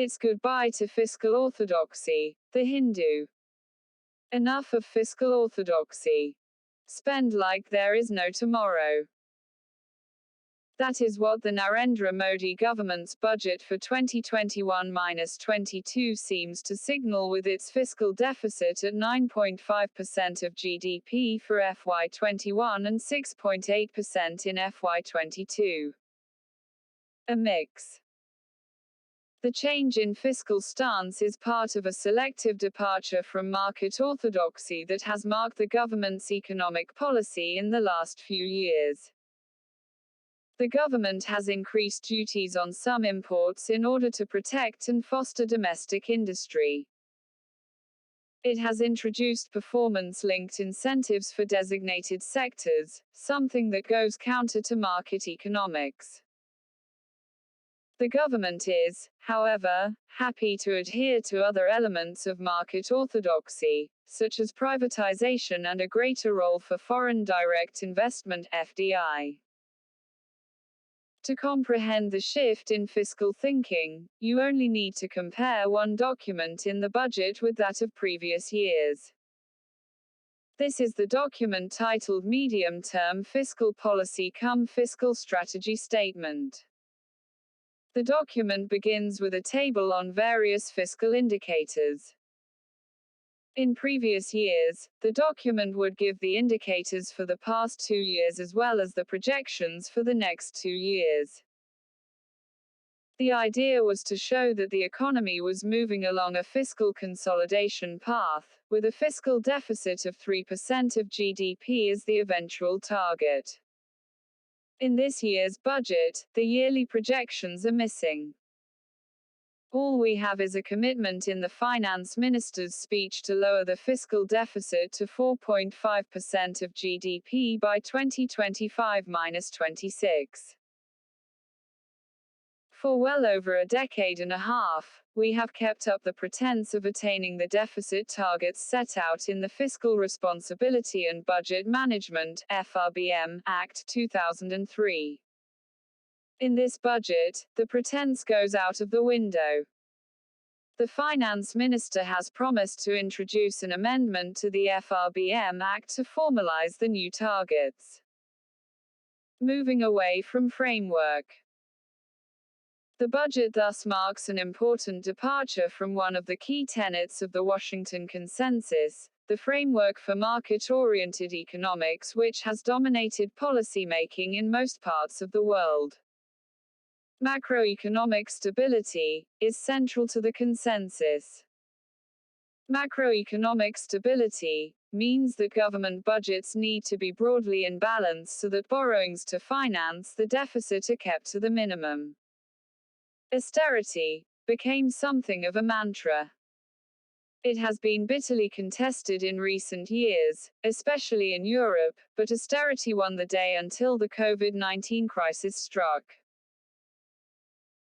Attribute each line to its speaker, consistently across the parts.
Speaker 1: It's goodbye to fiscal orthodoxy, the Hindu. Enough of fiscal orthodoxy. Spend like there is no tomorrow. That is what the Narendra Modi government's budget for 2021-22 seems to signal, with its fiscal deficit at 9.5% of GDP for FY21 and 6.8% in FY22. A mix. The change in fiscal stance is part of a selective departure from market orthodoxy that has marked the government's economic policy in the last few years. The government has increased duties on some imports in order to protect and foster domestic industry. It has introduced performance-linked incentives for designated sectors, something that goes counter to market economics. The government is, however, happy to adhere to other elements of market orthodoxy, such as privatization and a greater role for foreign direct investment (FDI). To comprehend the shift in fiscal thinking, you only need to compare one document in the budget with that of previous years. This is the document titled Medium-Term Fiscal Policy cum Fiscal Strategy Statement. The document begins with a table on various fiscal indicators. In previous years, the document would give the indicators for the past 2 years as well as the projections for the next 2 years. The idea was to show that the economy was moving along a fiscal consolidation path, with a fiscal deficit of 3% of GDP as the eventual target. In this year's budget, the yearly projections are missing. All we have is a commitment in the finance minister's speech to lower the fiscal deficit to 4.5% of GDP by 2025-26. For well over a decade and a half, we have kept up the pretense of attaining the deficit targets set out in the Fiscal Responsibility and Budget Management (FRBM) Act 2003. In this budget, the pretense goes out of the window. The finance minister has promised to introduce an amendment to the FRBM Act to formalize the new targets. Moving away from framework. The budget thus marks an important departure from one of the key tenets of the Washington Consensus, the framework for market-oriented economics, which has dominated policymaking in most parts of the world. Macroeconomic stability is central to the consensus. Macroeconomic stability means that government budgets need to be broadly in balance so that borrowings to finance the deficit are kept to the minimum. Austerity became something of a mantra. It has been bitterly contested in recent years, especially in Europe, but austerity won the day until the COVID-19 crisis struck.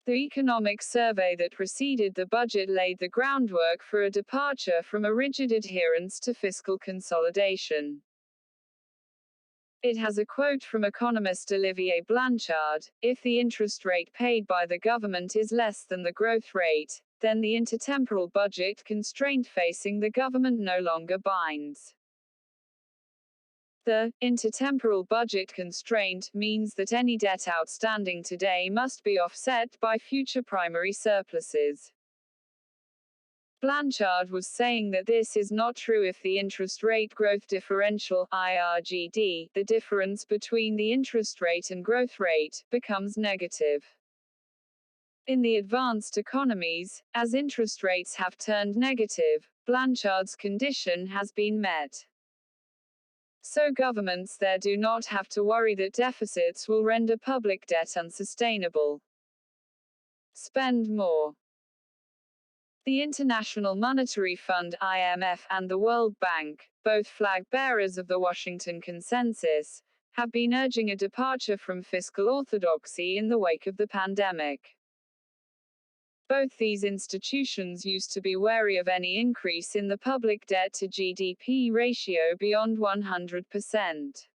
Speaker 1: The economic survey that preceded the budget laid the groundwork for a departure from a rigid adherence to fiscal consolidation. It has a quote from economist Olivier Blanchard: "If the interest rate paid by the government is less than the growth rate, then the intertemporal budget constraint facing the government no longer binds." The intertemporal budget constraint means that any debt outstanding today must be offset by future primary surpluses. Blanchard was saying that this is not true if the interest rate growth differential (IRGD), the difference between the interest rate and growth rate, becomes negative. In the advanced economies, as interest rates have turned negative, Blanchard's condition has been met. So governments there do not have to worry that deficits will render public debt unsustainable. Spend more. The International Monetary Fund (IMF) and the World Bank, both flag bearers of the Washington Consensus, have been urging a departure from fiscal orthodoxy in the wake of the pandemic. Both these institutions used to be wary of any increase in the public debt to GDP ratio beyond 100%.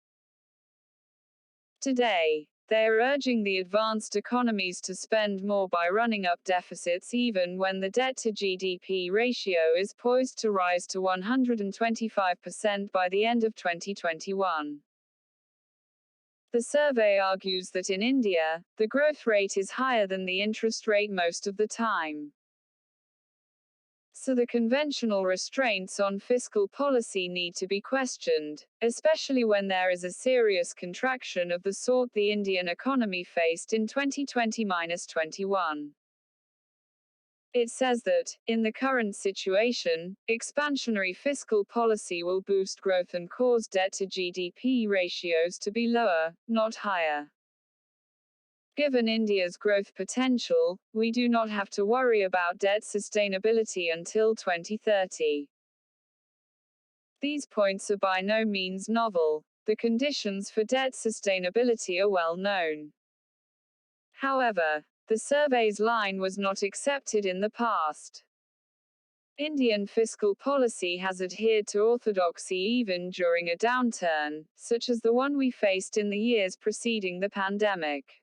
Speaker 1: Today, They are urging the advanced economies to spend more by running up deficits even when the debt-to-GDP ratio is poised to rise to 125% by the end of 2021. The survey argues that in India, the growth rate is higher than the interest rate most of the time. So the conventional restraints on fiscal policy need to be questioned, especially when there is a serious contraction of the sort the Indian economy faced in 2020-21. It says that, in the current situation, expansionary fiscal policy will boost growth and cause debt-to-GDP ratios to be lower, not higher. Given India's growth potential, we do not have to worry about debt sustainability until 2030. These points are by no means novel. The conditions for debt sustainability are well known. However, the survey's line was not accepted in the past. Indian fiscal policy has adhered to orthodoxy even during a downturn, such as the one we faced in the years preceding the pandemic.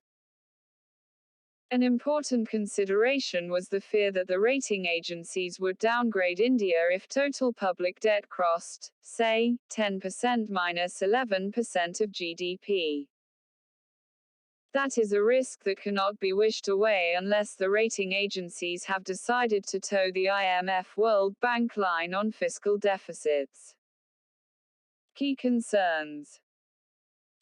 Speaker 1: An important consideration was the fear that the rating agencies would downgrade India if total public debt crossed, say, 10% minus 11% of GDP. That is a risk that cannot be wished away unless the rating agencies have decided to toe the IMF World Bank line on fiscal deficits. Key concerns.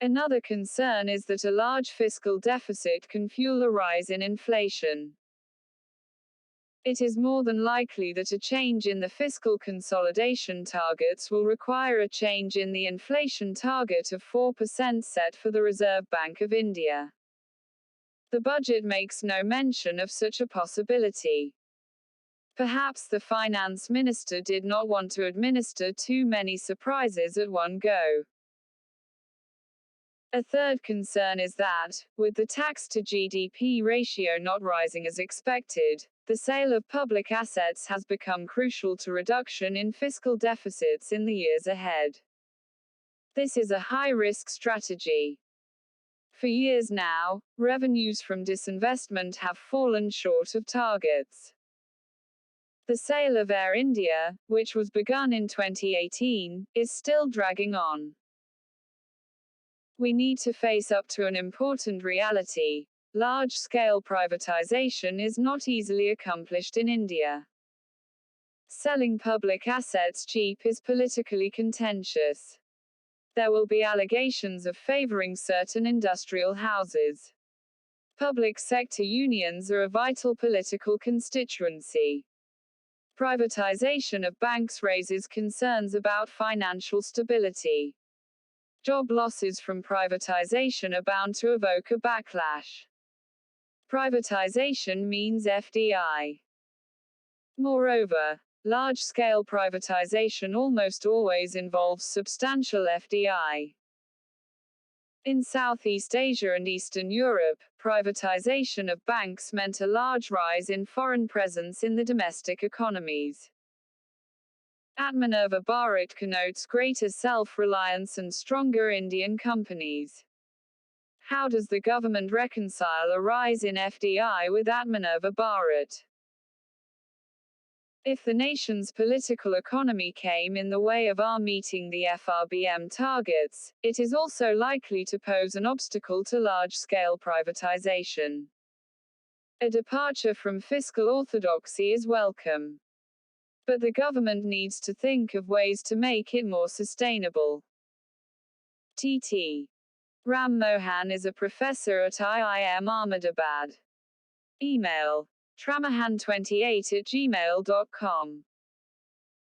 Speaker 1: Another concern is that a large fiscal deficit can fuel a rise in inflation. It is more than likely that a change in the fiscal consolidation targets will require a change in the inflation target of 4% set for the Reserve Bank of India. The budget makes no mention of such a possibility. Perhaps the finance minister did not want to administer too many surprises at one go. A third concern is that, with the tax-to-GDP ratio not rising as expected, the sale of public assets has become crucial to reduction in fiscal deficits in the years ahead. This is a high-risk strategy. For years now, revenues from disinvestment have fallen short of targets. The sale of Air India, which was begun in 2018, is still dragging on. We need to face up to an important reality. Large-scale privatization is not easily accomplished in India. Selling public assets cheap is politically contentious. There will be allegations of favoring certain industrial houses. Public sector unions are a vital political constituency. Privatization of banks raises concerns about financial stability. Job losses from privatization are bound to evoke a backlash. Privatization means FDI. Moreover, large-scale privatization almost always involves substantial FDI. In Southeast Asia and Eastern Europe, privatization of banks meant a large rise in foreign presence in the domestic economies. Atmanirbhar Bharat connotes greater self-reliance and stronger Indian companies. How does the government reconcile a rise in FDI with Atmanirbhar Bharat? If the nation's political economy came in the way of our meeting the FRBM targets, it is also likely to pose an obstacle to large-scale privatization. A departure from fiscal orthodoxy is welcome. But the government needs to think of ways to make it more sustainable. T.T. Ram Mohan is a professor at IIM Ahmedabad. Email: tramahan28@gmail.com